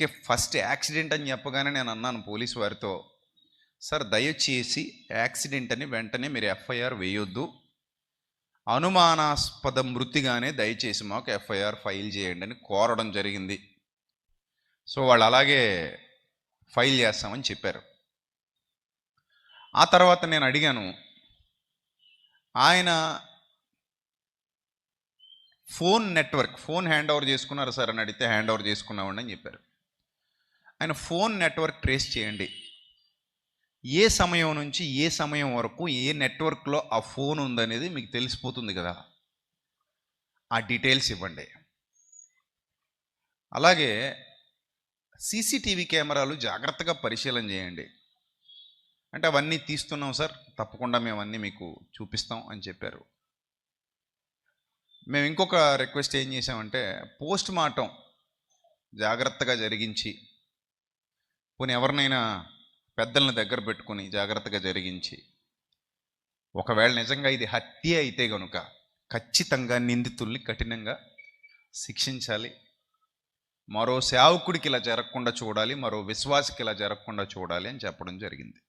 అందుకే first accident అని చెప్పగానే నేను అన్నాను పోలీసు వారితో, సార్ దయచేసి యాక్సిడెంట్ అని వెంటనే మీరు ఎఫ్ఐఆర్ వేయొద్దు, అనుమానాస్పద మృతిగానే దయచేసి మాకు ఎఫ్ఐఆర్ ఫైల్ చేయండి అని కోరడం జరిగింది. సో వాళ్ళు అలాగే ఫైల్ చేస్తామని చెప్పారు. ఆ తర్వాత నేను అడిగాను, ఆయన ఫోన్ హ్యాండ్ ఓవర్ చేసుకున్నారు సార్ అని అడిగితే హ్యాండ్ ఓవర్ చేసుకున్నామండి అని చెప్పారు. ఆయన ఫోన్ నెట్వర్క్ ట్రేస్ చేయండి, ఏ సమయం నుంచి ఏ సమయం వరకు ఏ నెట్వర్క్లో ఆ ఫోన్ ఉందనేది మీకు తెలిసిపోతుంది కదా, ఆ డీటెయిల్స్ ఇవ్వండి. అలాగే సీసీటీవీ కెమెరాలు జాగ్రత్తగా పరిశీలన చేయండి అంటే అవన్నీ తీస్తున్నాం సార్, తప్పకుండా మేము అన్నీ మీకు చూపిస్తాం అని చెప్పారు. మేము ఇంకొక రిక్వెస్ట్ ఏం చేసామంటే, పోస్ట్ మార్టం జాగ్రత్తగా జరిగించి, పోనీ ఎవరినైనా పెద్దలను దగ్గర పెట్టుకుని జాగ్రత్తగా జరిగించి, ఒకవేళ నిజంగా ఇది హత్య అయితే కనుక ఖచ్చితంగా నిందితుల్ని కఠినంగా శిక్షించాలి. మరో సేవకుడికి ఇలా జరగకుండా చూడాలి, మరో విశ్వాసికి ఇలా జరగకుండా చూడాలి అని చెప్పడం జరిగింది.